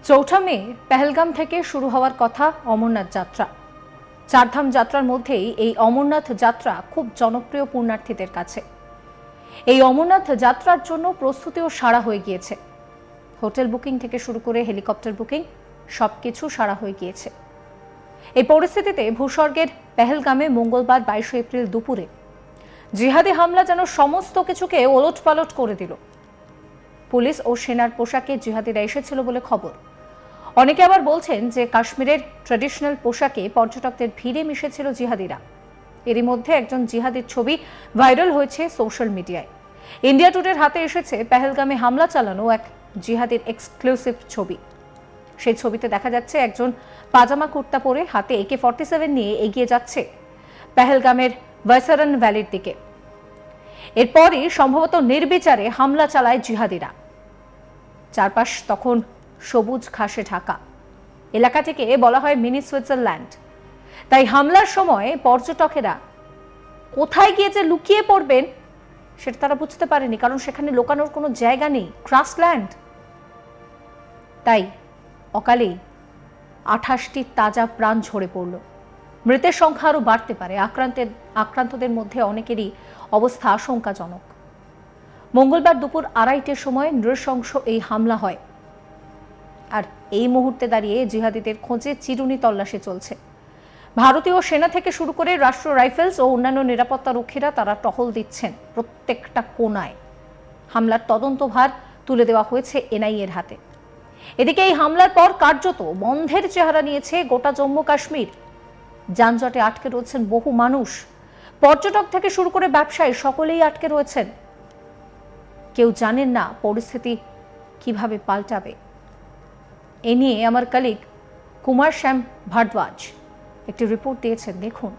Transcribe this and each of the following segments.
চৌঠা মে পেহেলগাম থেকে শুরু হওয়ার কথা অমরনাথ যাত্রা। চারধাম যাত্রার মধ্যেই এই অমরনাথ যাত্রা খুব জনপ্রিয় পুণ্যার্থীদের কাছে। এই অমরনাথ যাত্রার জন্য প্রস্তুতিও সারা হয়ে গিয়েছে। হোটেল বুকিং থেকে শুরু করে হেলিকপ্টার বুকিং সবকিছু সারা হয়ে গিয়েছে। এই পরিস্থিতিতে ভূস্বর্গের পেহেলগামে মঙ্গলবার 22 এপ্রিল দুপুরে জিহাদি হামলা যেন সমস্ত কিছুকে ওলটপালট করে দিল। পুলিশ ও সেনার পোশাকে জিহাদিরা এসেছিল বলে খবর। অনেকে আবার বলছেন যে কাশ্মীরের ট্র্যাডিশনাল পোশাকে পর্যটকদের ভিড়ে মিশেছিল জিহাদিরা। এরই মধ্যে একজন জিহাদির ছবি ভাইরাল হয়েছে সোশ্যাল মিডিয়ায়। ইন্ডিয়া টুডের হাতে এসেছে পেহেলগামে হামলা চালানো এক জিহাদির এক্সক্লুসিভ ছবি। সেই ছবিতে দেখা যাচ্ছে একজন পাজামা কুর্তা পরে হাতে AK-47 নিয়ে এগিয়ে যাচ্ছে পেহেলগামের ভাইসারান ভ্যালির দিকে। এরপরই সম্ভবত নির্বিচারে হামলা চালায় জিহাদিরা। চারপাশ তখন সবুজ ঘাসে ঢাকা। এলাকাটিকে বলা হয় মিনি সুইজারল্যান্ড। তাই হামলার সময় পর্যটকেরা কোথায় গিয়ে যে লুকিয়ে পড়বেন সেটা তারা বুঝতে পারেনি, কারণ সেখানে লুকানোর কোনো জায়গা নেই, ক্রাসল্যান্ড। তাই অকালেই 28টি তাজা প্রাণ ঝরে পড়ল। মৃতের সংখ্যা আরও বাড়তে পারে। আক্রান্তদের মধ্যে অনেকেরই অবস্থা আশঙ্কাজনক। মঙ্গলবার দুপুর 2:30টার সময় নৃশংস এই হামলা হয়। আর এই মুহূর্তে দাঁড়িয়ে জিহাদিদের খোঁজে চিরুনি তল্লাশি চলছে। ভারতীয় সেনা থেকে শুরু করে রাষ্ট্রীয় রাইফেলস ও অন্যান্য নিরাপত্তা রক্ষীরা তারা টহল দিচ্ছেন প্রত্যেকটা কোনায়। হামলার তদন্তভার তুলে দেওয়া হয়েছে NIA-এর হাতে। এদিকে এই হামলার পর কার্যত বন্ধের চেহারা নিয়েছে গোটা জম্মু কাশ্মীর। যানজটে আটকে রয়েছেন বহু মানুষ। পর্যটক থেকে শুরু করে ব্যবসায়ী সকলেই আটকে রয়েছেন। কেউ জানেন না পরিস্থিতি কিভাবে পাল্টাবে। এ নিয়ে আমার কলিগ কুমার শ্যাম ভারদ্বাজ একটি রিপোর্ট দিয়েছেন, দেখুন।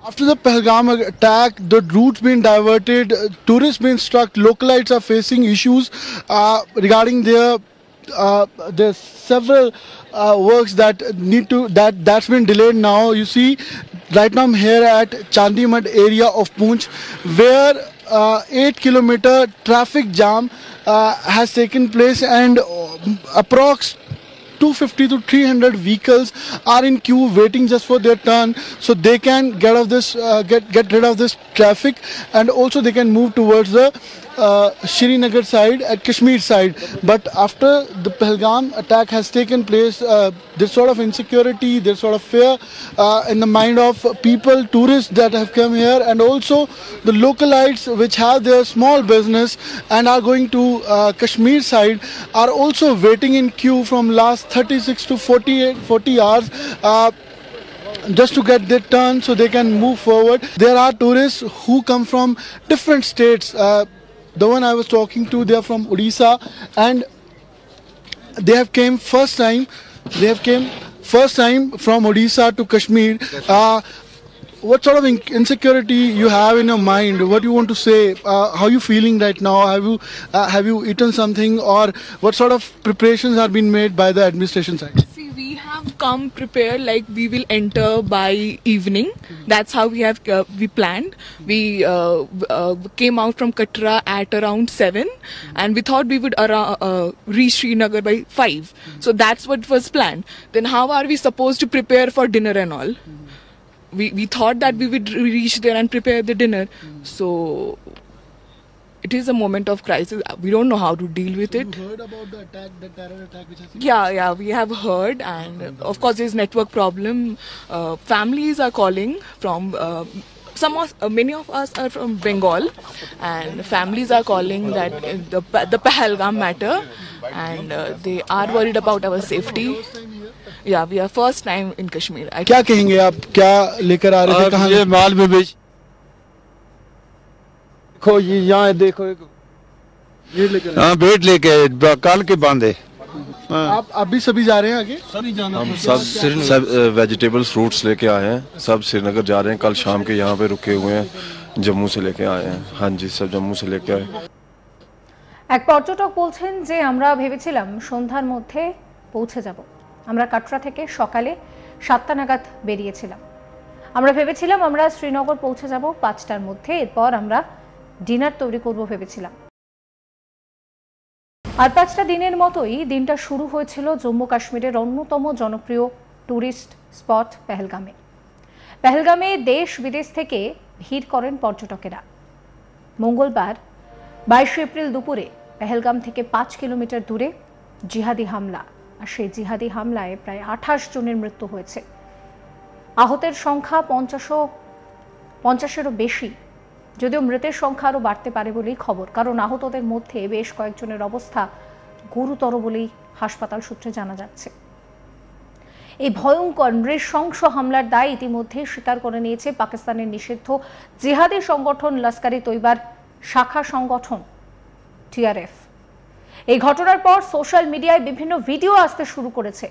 After the Pahalgam attack, the routes being diverted, tourists being struck, localites are facing issues regarding there's several works that that's been delayed now. You see, right now I'm here at Chandimat area of Poonch, where 8-kilometer traffic jam has taken place, and approx 250 to 300 vehicles are in queue waiting just for their turn, so they can get rid of this traffic, and also they can move towards the Srinagar side, at Kashmir side. But after the Pahalgam attack has taken place, there's sort of insecurity, there's sort of fear in the mind of people, tourists that have come here, and also the localites which have their small business and are going to Kashmir side are also waiting in queue from last 36 to 40 hours just to get their turn so they can move forward. There are tourists who come from different states. The one I was talking to, they are from Odisha, and they have came first time from Odisha to Kashmir. What sort of insecurity you have in your mind? What do you want to say? How are you feeling right now? Have you eaten something, or what sort of preparations are being made by the administration side? See, we have come prepared, like we will enter by evening. That's how we planned. We came out from Katra at around 7, and we thought we would reach Srinagar by 5. So that's what was planned. Then how are we supposed to prepare for dinner and all? We thought that we would reach there and prepare the dinner. So it is a moment of crisis. We don't know how to deal with it. You heard about the terror attack which has happened? Yeah, we have heard, and of course there's network problem. Families are calling from many of us are from Bengal, and families are calling that the Pahalgam matter, and they are worried about our safety. Yeah, we are first time in Kashmir. क्या कहेंगे आप, क्या लेकर आ रहे थे, कहाँ? ये माल में बेच, देखो ये यहाँ देखो, ये लेकर हाँ बेट लेके काल के बांधे। आप अभी सभी जा रहे हैं आगे? सभी जाना। हम सब वेजिटेबल्स फ्रूट्स लेके आए हैं, सब श्रीनगर जा रहे हैं। कल शाम के यहाँ पे रुके हुए हैं, जम्मू से लेके आए हैं। हाँ जी, सब जम्मू से लेके आए। এক পর্যটক বলছেন যে আমরা ভেবেছিলাম সন্ধ্যার মধ্যে পৌঁছে যাব। আমরা কাটরা থেকে সকালে 7টা নাগাদ বেরিয়েছিলাম। আমরা ভেবেছিলাম আমরা শ্রীনগর পৌঁছে যাব 5টার মধ্যে। এরপর আমরা ডিনার তৈরি করব ভেবেছিলাম। আর 5টা দিনের মতোই দিনটা শুরু হয়েছিল জম্মু কাশ্মীরের অন্যতম জনপ্রিয় টুরিস্ট স্পট পেহেলগামে। পেহেলগামে দেশ বিদেশ থেকে ভিড় করেন পর্যটকেরা। মঙ্গলবার 22 এপ্রিল দুপুরে পেহেলগাম থেকে 5 কিলোমিটার দূরে জিহাদি হামলা, আর সেই জিহাদি হামলায় প্রায় 28 জনের মৃত্যু হয়েছে। আহতের সংখ্যা 50-এরও বেশি, যদিও মৃতের সংখ্যা আরও বাড়তে পারে বলেই খবর, কারণ আহতদের মধ্যে বেশ কয়েকজনের অবস্থা গুরুতর বলেই হাসপাতাল সূত্রে জানা যাচ্ছে। এই ভয়ঙ্কর নৃশংস হামলার দায় ইতিমধ্যে স্বীকার করে নিয়েছে পাকিস্তানের নিষিদ্ধ জিহাদি সংগঠন লস্কর ই তৈবার শাখা সংগঠন টিআরএফ। এই ঘটনার পর সোশ্যাল মিডিয়ায় বিভিন্ন ভিডিও আসতে শুরু করেছে।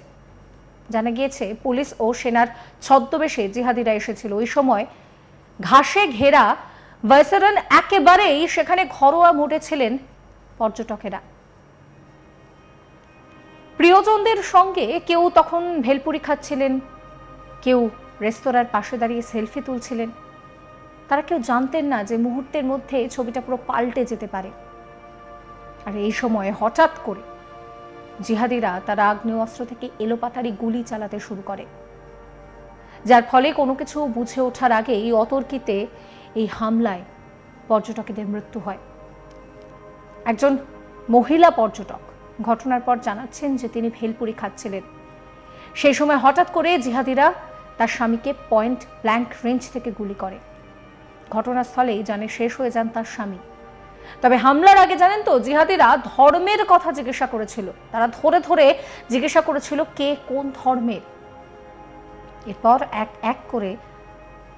জানা গিয়েছে পুলিশ ও সেনার ছদ্মবেশে জিহাদিরা এসেছিল। ওই সময় ঘাসে ঘেরা ভাইসরন একেবারেই সেখানে ঘরোয়া মোডে ছিলেন পর্যটকেরা। প্রিয়জনদের সঙ্গে কেউ তখন ভেলপুরি খাচ্ছিলেন, কেউ রেস্তোরাঁর পাশে দাঁড়িয়ে সেলফি তুলছিলেন। তারা কেউ জানতেন না যে মুহূর্তের মধ্যে ছবিটা পুরো পাল্টে যেতে পারে। আর এই সময় হঠাৎ করে জিহাদিরা তারা আগ্নেয়াস্ত্র থেকে এলোপাতাড়ি গুলি চালাতে শুরু করে, যার ফলে কোনো কিছু বুঝে ওঠার আগে এই অতর্কিতে এই হামলায় পর্যটকদের মৃত্যু হয়। একজন মহিলা পর্যটক ঘটনার পর জানাচ্ছেন যে তিনি ভেলপুরি খাচ্ছিলেন। সেই সময় হঠাৎ করে জিহাদিরা তার স্বামীকে পয়েন্ট ব্ল্যাঙ্ক রেঞ্জ থেকে গুলি করে। ঘটনাস্থলেই জানে শেষ হয়ে যান তার স্বামী। তবে হামলার আগে জানেন তো জিহাদিরা ধর্মের কথা জিজ্ঞাসা করেছিল। তারা ধরে ধরে জিজ্ঞাসা করেছিল কে কোন ধর্মের। এরপর এক এক করে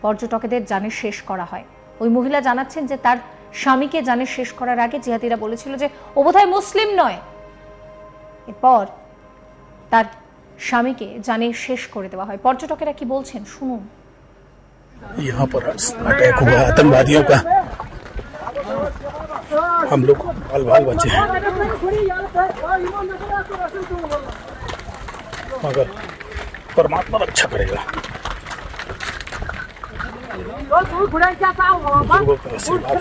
পর্যটকদের জানে শেষ করা হয়। ওই মহিলা জানাচ্ছেন যে তার স্বামীকে জানে শেষ করার আগে জিহাদিরা বলেছিল যে ও বোধহয় মুসলিম নয়। এরপর তার স্বামীকে জানে শেষ করে দেওয়া হয়। পর্যটকেরা কি বলছেন শুনুন। यहाँ पर अटैक हुआ आतंकवादियों का, हम लोग बाल बाल बचे हैं, मगर परमात्मा रक्षा करेगा। बुजुर्गों का आशीर्वाद,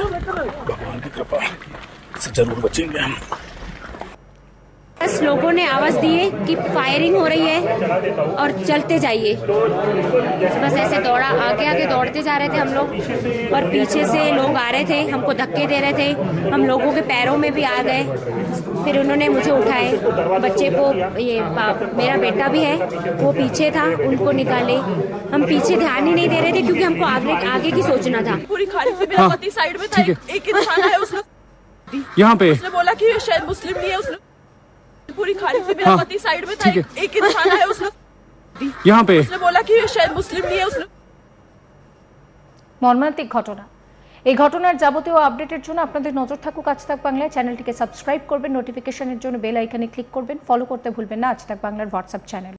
भगवान की कृपा से जरूर बचेंगे हम। लोगों ने आवाज दी है कि फायरिंग हो रही है और चलते जाइए। बस ऐसे दौड़ा, आगे आगे दौड़ते जा रहे थे हम लोग, और पीछे से लोग आ रहे थे, हमको धक्के दे रहे थे। हम लोगों के पैरों में भी आ गए। फिर उन्होंने मुझे उठाए, बच्चे को, ये मेरा बेटा भी है वो पीछे था, उनको निकाले। हम पीछे ध्यान ही नहीं दे रहे थे क्योंकि हमको आगे की सोचना था। पूरी खाली से मेरा पति साइड में था, एक इंसान है उसने यहाँ पे उसने बोला कि शायद मुस्लिम नहीं है। उसने पूरी खाली से मेरा पति साइड में था, एक इंसान है उसने यहाँ पे उसने बोला कि शायद मुस्लिम नहीं है। उसने মর্মান্তিক ঘটনা। এই ঘটনার যাবতীয় আপডেটের জন্য আপনাদের নজর থাকুক আজ তাক বাংলায়। চ্যানেলটিকে সাবস্ক্রাইব করবেন, নোটিফিকেশনের জন্য বেল আইকনে ক্লিক করবেন, ফলো করতে ভুলবেন না আজ তাক বাংলার হোয়াটসঅ্যাপ চ্যানেল।